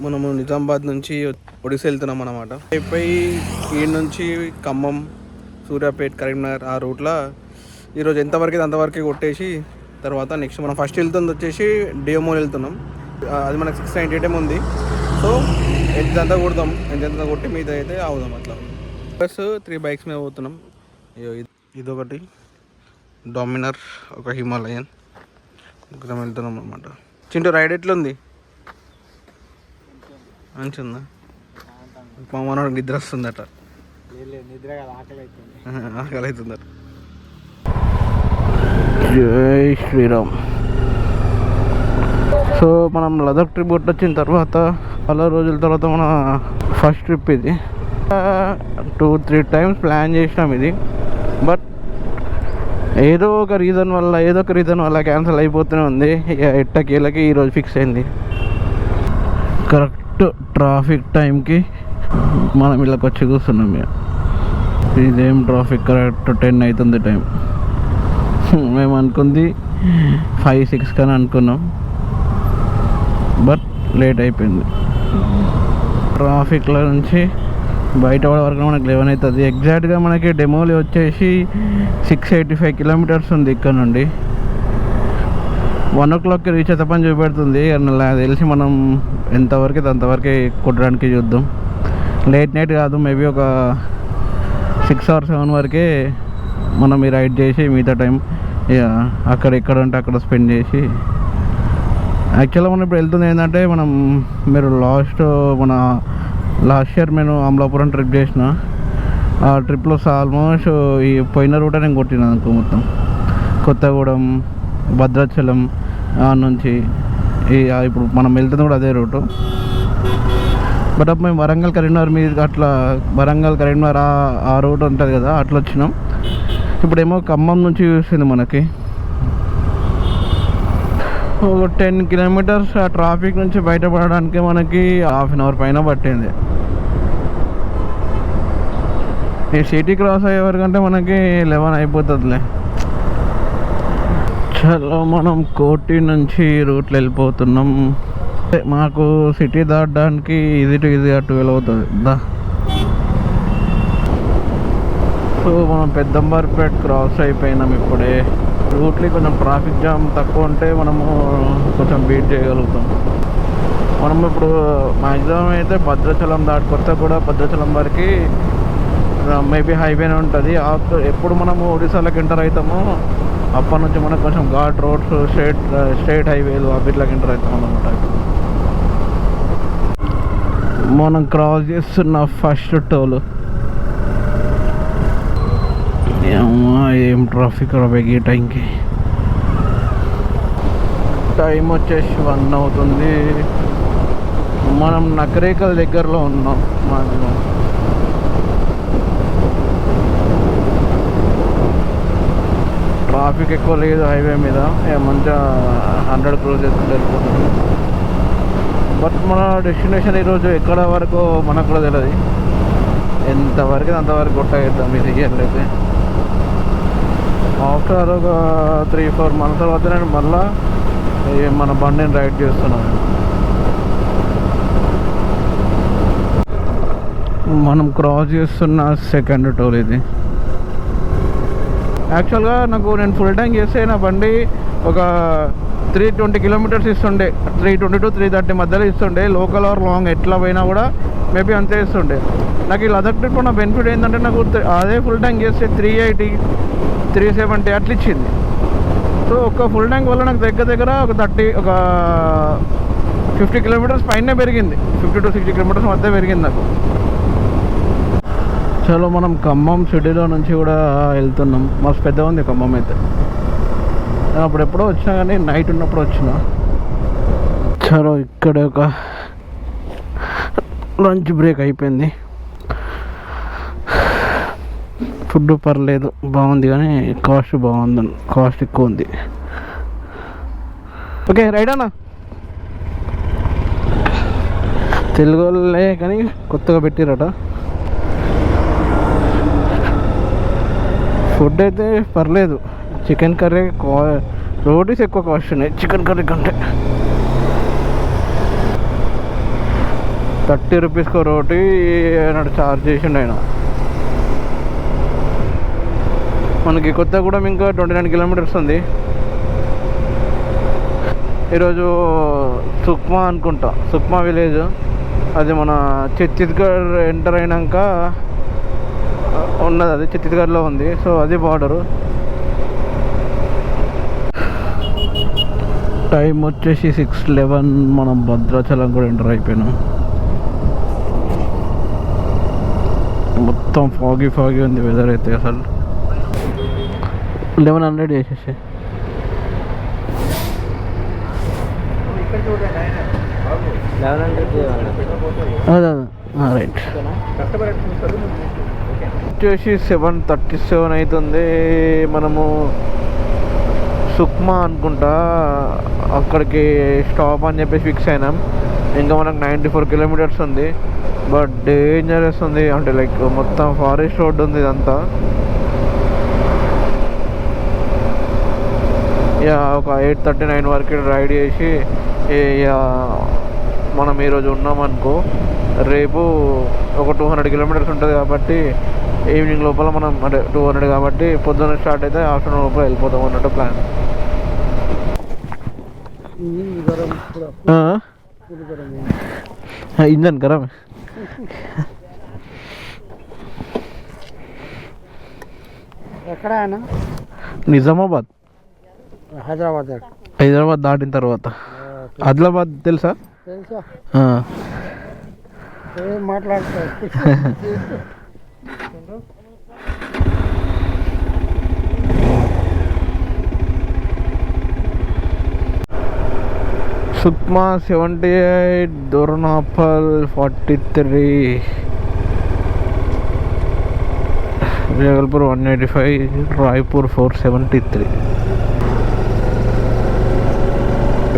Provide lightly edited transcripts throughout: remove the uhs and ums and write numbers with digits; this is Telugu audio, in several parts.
మనము నిజామాబాద్ నుంచి ఒడిశా వెళ్తున్నాం అన్నమాట. అయిపోయి ఈ నుంచి ఖమ్మం, సూర్యాపేట, కరీంనగర్ ఆ రూట్లో ఈరోజు ఎంతవరకు అంతవరకు కొట్టేసి తర్వాత నెక్స్ట్ మనం ఫస్ట్ వెళ్తుంది వచ్చేసి డిఎంఓ వెళ్తున్నాం. అది మనకు 698 ఉంది. సో ఎంతంతా కొడతాం, ఎంతంతా కొట్టి మీద అయితే అవుదాం అట్లా. ప్లస్ 3 బైక్స్ మీద పోతున్నాం. ఇదొకటి డామినర్, ఒక హిమాలయన్ ఇక్కడ వెళ్తున్నాం అన్నమాట. చింటూ రైడ్ ఎట్లుంది? మంచిగా మా మనోడు నిద్ర వస్తుందట. ఆకలి అవుతుందట. జై శ్రీరామ్. సో మనం లదాఖ్ ట్రిప్ వచ్చిన తర్వాత చాలా రోజుల తర్వాత మన ఫస్ట్ ట్రిప్ ఇది. 2-3 టైమ్స్ ప్లాన్ చేసినాం ఇది. బట్ ఏదో ఒక రీజన్ వల్ల క్యాన్సిల్ అయిపోతూనే ఉంది. ఇక ఎట్టకేళ్ళకి ఈరోజు ఫిక్స్ అయింది. కరెక్ట్ ట్రాఫిక్ టైంకి మనం ఇళ్ళకి వచ్చి కూర్చున్నాం. ఇదేం ట్రాఫిక్, కరెక్ట్ 10 అవుతుంది టైం. మేము అనుకుంది 5-6 కానీ అనుకున్నాం, బట్ లేట్ అయిపోయింది. ట్రాఫిక్లో నుంచి బయట వరకు మనకి 11 అవుతుంది. ఎగ్జాక్ట్గా మనకి డెమోలి వచ్చేసి 685 కిలోమీటర్స్ ఉంది ఇక్కడ నుండి. 1 o'clockకి రీచ్ అయితే పని చూపెడుతుంది. నాకు తెలిసి మనం ఎంతవరకు అంతవరకు కొట్టడానికి చూద్దాం. లేట్ నైట్ కాదు, మేబీ ఒక 6 or 7 వరకే మనం ఈ రైడ్ చేసి మిగతా టైం అక్కడ ఎక్కడ ఉంటే అక్కడ స్పెండ్ చేసి. యాక్చువల్గా మనం ఇప్పుడు వెళ్తుంది ఏంటంటే మీరు లాస్ట్ ఇయర్ నేను అమలాపురం ట్రిప్ చేసిన. ఆ ట్రిప్లో ఆల్మోస్ట్ ఈ పోయిన రూటే నేను కొట్టిన అనుకో మొత్తం. కొత్తగూడెం, భద్రాచలం నుంచి ఇప్పుడు మనం వెళ్తుంది కూడా అదే రూటు. బట్ అప్పుడు మేము వరంగల్ కరీంనగర్ మీద అట్లా వరంగల్ కరీంనగర్ ఆ రూట్ ఉంటుంది కదా, అట్లా వచ్చినాం. ఇప్పుడేమో ఖమ్మం నుంచి చూసింది మనకి ఒక 10 కిలోమీటర్స్. ఆ ట్రాఫిక్ నుంచి బయటపడడానికి మనకి 1/2 hour పైన పట్టింది. ఈ సిటీ క్రాస్ అయ్యే వరకంటే మనకి 11 అయిపోతుందిలే. చలో మనం కోటి నుంచి రూట్లో వెళ్ళిపోతున్నాం. మాకు సిటీ దాటడానికి ఇది 12 అవుతుంది. సో మనం పెద్దంబర్పేట క్రాస్ అయిపోయినాం ఇప్పుడే. రూట్లో కొంచెం ట్రాఫిక్ జామ్ తక్కువ ఉంటే మనము కొంచెం బీట్ చేయగలుగుతాం. మనం ఇప్పుడు మ్యాక్సిమం అయితే భద్రాచలం దాటుకొస్తే కూడా భద్రాచలం వరకు మేబీ హైవేనే ఉంటుంది. ఎప్పుడు మనము ఒడిశాలోకి ఎంటర్ అవుతామో అప్పటి నుంచి మనకు కొంచెం ఘాట్ రోడ్స్, స్ట్రేట్ హైవేలు అవిట్లోకి ఎంటర్ అవుతాం అన్నమాట. మనం క్రాస్ చేస్తున్న ఫస్ట్ టోల్. ఏం ట్రాఫిక్ రాబోయే టైంకి. టైం వచ్చేసి 1 అవుతుంది. మనం నకరేకల్ దగ్గరలో ఉన్నాం. మాక్సిమం ట్రాఫిక్ ఎక్కువ లేదు హైవే మీద, మంచిగా 100 క్రూజ్ చేసుకుంటూ వెళ్ళిపోతుంది. బట్ మన డెస్టినేషన్ ఈరోజు ఎక్కడ వరకు మనకు కూడా తెలియదు. ఎంతవరకు అంతవరకు కొట్టేద్దాం ఇది అయితే. ఆఫ్టర్ ఒక 3-4 months తర్వాత నేను మళ్ళీ మన బండిని రైడ్ చేస్తున్నాను. మనం క్రాస్ చేస్తున్న సెకండ్ టోల్ ఇది. యాక్చువల్గా నేను ఫుల్ ట్యాంక్ చేస్తే నా బండి ఒక 320 kilometers ఇస్తుండే. 320 to 330 మధ్యలో ఇస్తుండే. లోకల్ ఆర్ లాంగ్ ఎట్లా పోయినా కూడా మేబీ అంతే ఇస్తుండే. నాకు ఈ లదాఖ్ ట్రిప్ నా బెనిఫిట్ ఏంటంటే నాకు అదే ఫుల్ ట్యాంక్ చేస్తే 380, 370 అట్లా ఇచ్చింది. సో ఒక ఫుల్ ట్యాంక్ వల్ల నాకు దగ్గర ఒక 50 kilometers పైనే పెరిగింది. 50 to 60 kilometers మధ్య పెరిగింది నాకు. చలో మనం ఖమ్మం సిటీలో నుంచి కూడా వెళ్తున్నాం. మస్తు పెద్దగా ఉంది ఖమ్మం అయితే. అప్పుడు ఎప్పుడో వచ్చినా కానీ నైట్ ఉన్నప్పుడు వచ్చిన. చలో ఇక్కడ ఒక లంచ్ బ్రేక్ అయిపోయింది. ఫుడ్ పర్లేదు, బాగుంది, కానీ కాస్ట్ ఎక్కువ ఉంది. ఓకే రైట్ అన్న. తెలుగు వాళ్ళే కానీ కొత్తగా పెట్టిరట. ఫుడ్ అయితే పర్లేదు. చికెన్ కర్రీ, రోటీస్ ఎక్కువ కాస్ట్ ఉన్నాయి చికెన్ కర్రీ కంటే. 30 రూపీస్కి ఒకటి అన్నట్టు ఛార్జ్ చేసిండు ఆయన. మనకి కొత్తగూడెం ఇంకా 29 కిలోమీటర్స్ ఉంది. ఈరోజు సుక్మా అనుకుంటా, సుక్మా విలేజ్, అది మన ఛత్తీస్గఢ్ ఎంటర్ అయినాక ఉన్నది, అది ఛత్తీస్గఢ్లో ఉంది. సో అది బార్డరు. టైం వచ్చేసి 6:11. మనం భద్రాచలం కూడా ఎంటర్ అయిపోయినాం. మొత్తం ఫాగీ ఉంది వెదర్ అయితే. అసలు 1100 చేసేసి రైట్. వచ్చేసి 7:37 అవుతుంది. మనము సుక్మా అనుకుంటా అక్కడికి స్టాప్ అని చెప్పేసి ఫిక్స్ అయినాం. ఇంకా మనకు 94 కిలోమీటర్స్ ఉంది. బట్ డేంజరస్ ఉంది, అంటే లైక్ మొత్తం ఫారెస్ట్ రోడ్ ఉంది ఇదంతా. యా ఒక 8:39 వరకు రైడ్ చేసి మనం ఈరోజు ఉన్నామనుకో, రేపు ఒక 200 కిలోమీటర్స్ ఉంటుంది కాబట్టి ఈవినింగ్ లోపల మనం, అంటే 200 కాబట్టి పొద్దున్న స్టార్ట్ అయితే ఆఫ్టర్నూన్ లోపల వెళ్ళిపోతాం అన్నట్టు ప్లాన్. ఇంజన్ ఖరాబ్. ఎక్కడ? నిజామాబాద్. హైదరాబాద్ దాటిన తర్వాత ఆదిలాబాద్ తెలుసా? మాట్లాడతారు. సుక్మా 78, దొర్నాపల్ 43, జగల్పూర్ 185, రాయ్పూర్ 473.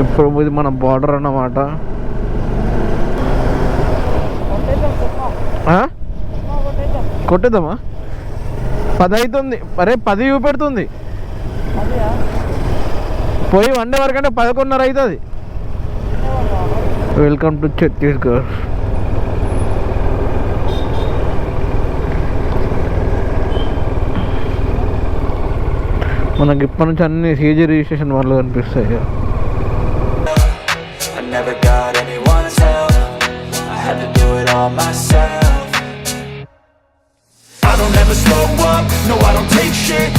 ఇప్పుడు ఇది మన బార్డర్ అన్నమాట. కొట్టేద్దామా? 10 అవుతుంది. అరే 10 చూపెడుతుంది. పోయి 1 డే వరకు అంటే 11:30 అవుతుంది. Welcome to Chhattisgarh. మనకి ఇప్పటి నుంచి అన్ని సీజీ రిజిస్ట్రేషన్ వాళ్ళు కనిపిస్తాయి. I never got anyone's help. I had to do it all myself. I don't ever slow up, no I don't take shit.